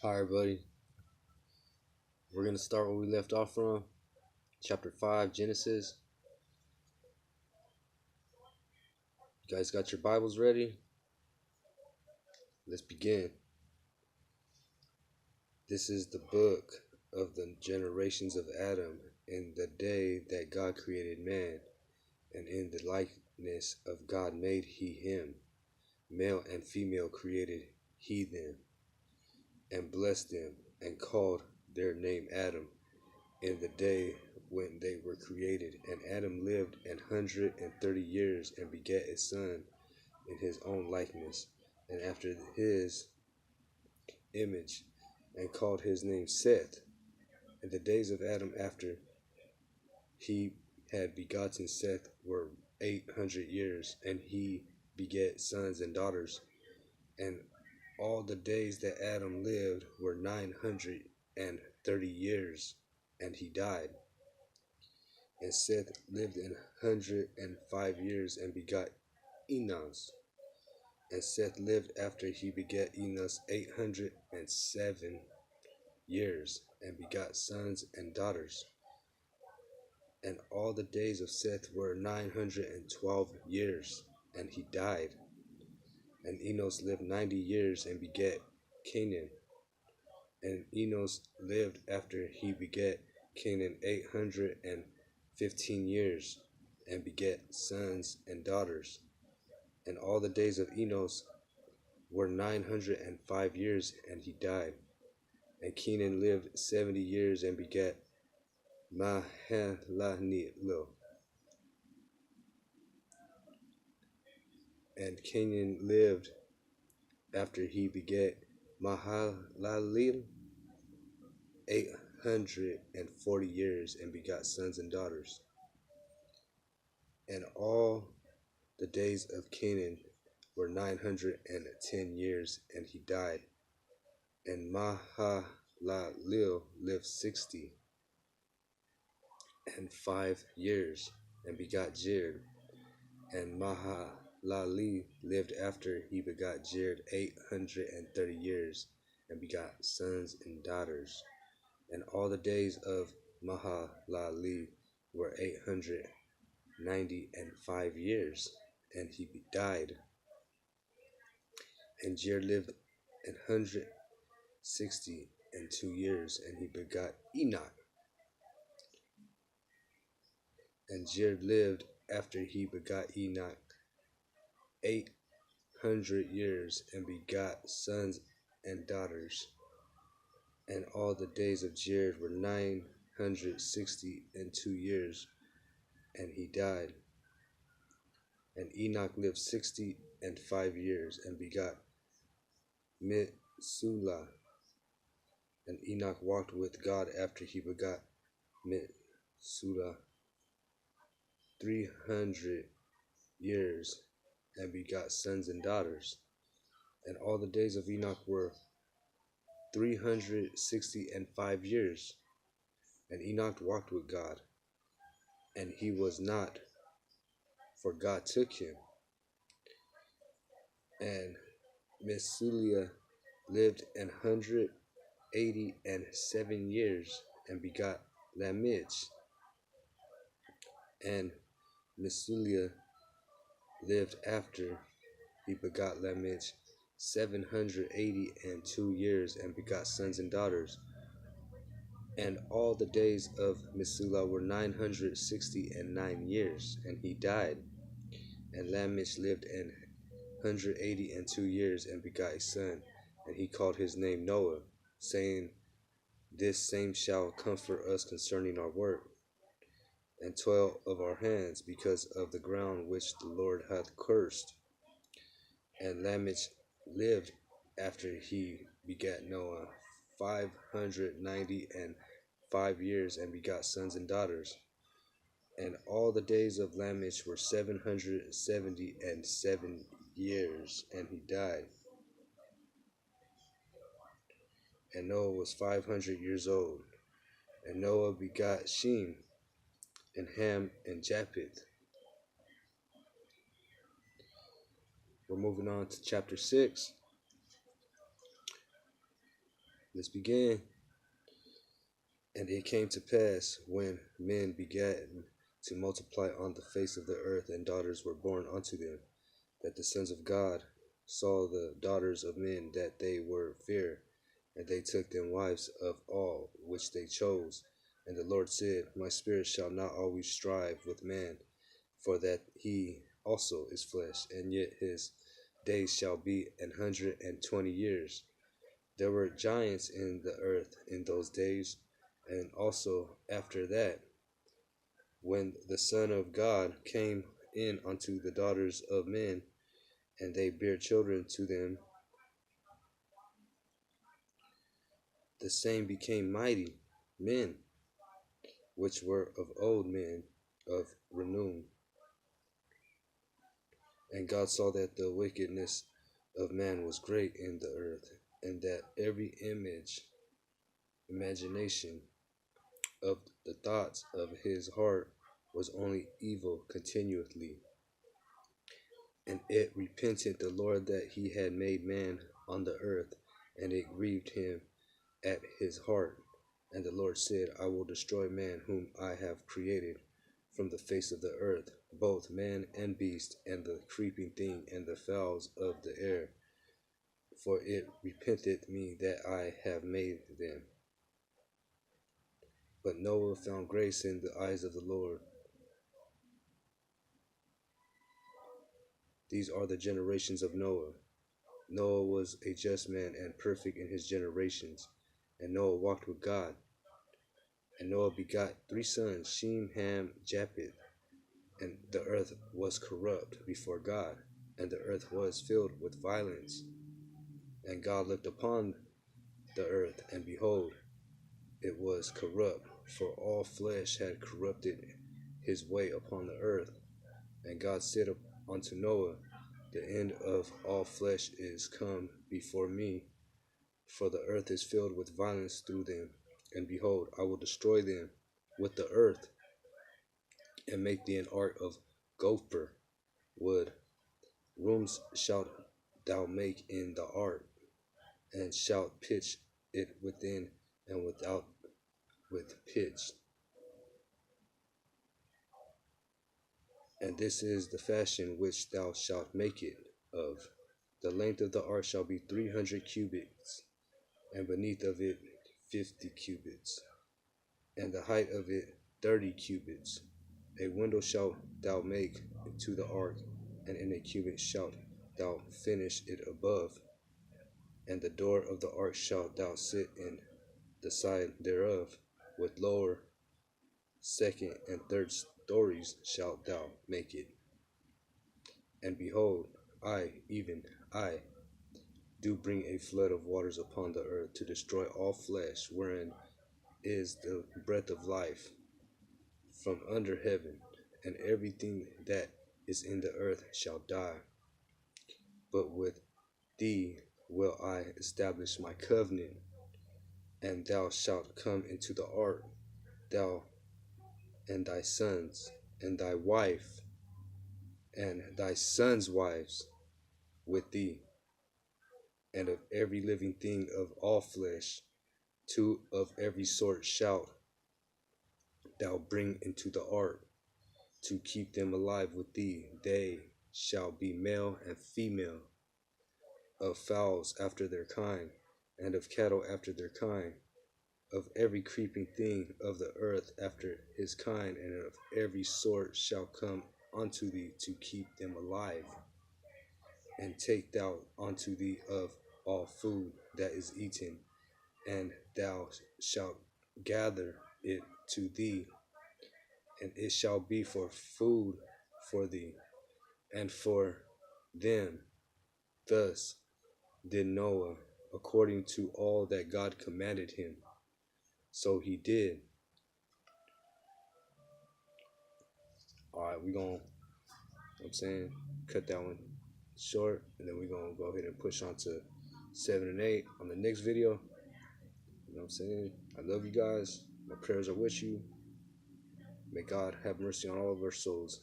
Hi everybody, we're going to start where we left off from, chapter 5, Genesis. You guys got your Bibles ready? Let's begin. This is the book of the generations of Adam in the day that God created man, and in the likeness of God made he him. Male and female created he them, and blessed them, and called their name Adam in the day when they were created. And Adam lived 130 years and begat a son in his own likeness, and after his image, and called his name Seth. And the days of Adam after he had begotten Seth were 800 years, and he begat sons and daughters. And all the days that Adam lived were 930 years, and he died. And Seth lived 105 years and begot Enos. And Seth lived after he begat Enos 807 years, and begot sons and daughters. And all the days of Seth were 912 years, and he died. And Enos lived 90 years and begat Canaan. And Enos lived after he begat Canaan 815 years, and begat sons and daughters. And all the days of Enos were 905 years, and he died. And Canaan lived 70 years and begat Mahalalel. And Canaan lived after he begat Mahalalel 840 years, and begot sons and daughters. And all the days of Canaan were 910 years, and he died. And Mahalalel lived 65 years, and begot Jared. And Mahalalel lived after he begot Jared 830 years, and begot sons and daughters. And all the days of Mahalalel were 895 years, and he died. And Jared lived 162 years, and he begot Enoch. And Jared lived after he begot Enoch 800 years, and begot sons and daughters. And all the days of Jared were 962 years, and he died. And Enoch lived 65 years, and begot Methuselah. And Enoch walked with God after he begot Methuselah 300 years, and begot sons and daughters. And all the days of Enoch were 365 years. And Enoch walked with God, and he was not, for God took him. And Methuselah lived 187 years, and begot Lamech. And Methuselah lived after he begot Lamech 782 years, and begot sons and daughters. And all the days of Methuselah were 969 years, and he died. And Lamech lived 182 years, and begot a son, and he called his name Noah, saying, This same shall comfort us concerning our work, and toil of our hands, because of the ground which the Lord hath cursed. And Lamech lived after he begat Noah 595 years, and begot sons and daughters. And all the days of Lamech were 777 years, and he died. And Noah was 500 years old. And Noah begot Shem, and Ham, and Japheth. We're moving on to chapter 6. Let's begin. And it came to pass, when men began to multiply on the face of the earth, and daughters were born unto them, that the sons of God saw the daughters of men, that they were fair, and they took them wives of all which they chose. And the Lord said, My spirit shall not always strive with man, for that he also is flesh, and yet his days shall be 120 years. There were giants in the earth in those days, and also after that, when the Son of God came in unto the daughters of men, and they bare children to them, the same became mighty men, which were of old men of renown. And God saw that the wickedness of man was great in the earth, and that every imagination of the thoughts of his heart was only evil continually. And it repented the Lord that he had made man on the earth, and it grieved him at his heart. And the Lord said, I will destroy man whom I have created from the face of the earth, both man and beast, and the creeping thing, and the fowls of the air, for it repenteth me that I have made them. But Noah found grace in the eyes of the Lord. These are the generations of Noah. Noah was a just man and perfect in his generations. And Noah walked with God. And Noah begot 3 sons, Shem, Ham, Japheth. And the earth was corrupt before God, and the earth was filled with violence. And God looked upon the earth, and behold, it was corrupt, for all flesh had corrupted his way upon the earth. And God said unto Noah, The end of all flesh is come before me, for the earth is filled with violence through them. And behold, I will destroy them with the earth, and make thee an ark of gopher wood. Rooms shalt thou make in the ark, and shalt pitch it within and without with pitch. And this is the fashion which thou shalt make it of. The length of the ark shall be 300 cubits, and beneath of it 50 cubits, and the height of it 30 cubits. A window shalt thou make to the ark, and in a cubit shalt thou finish it above. And the door of the ark shalt thou sit in the side thereof, with lower, second, and third stories shalt thou make it. And behold, I, even I, do bring a flood of waters upon the earth, to destroy all flesh, wherein is the breath of life from under heaven, and everything that is in the earth shall die. But with thee will I establish my covenant, and thou shalt come into the ark, thou and thy sons, and thy wife, and thy sons' wives with thee, and of every living thing of all flesh, 2 of every sort shalt thou bring into the ark, to keep them alive with thee. They shall be male and female, of fowls after their kind, and of cattle after their kind, of every creeping thing of the earth after his kind, and of every sort shall come unto thee, to keep them alive. And take thou unto thee of all food that is eaten, and thou shalt gather it to thee, and it shall be for food for thee and for them. Thus did Noah, according to all that God commanded him, so he did. Alright, we're going, cut that one short, and then we're going to go ahead and push on to 7 and 8 on the next video. You know what I'm saying? I love you guys. My prayers are with you. May God have mercy on all of our souls.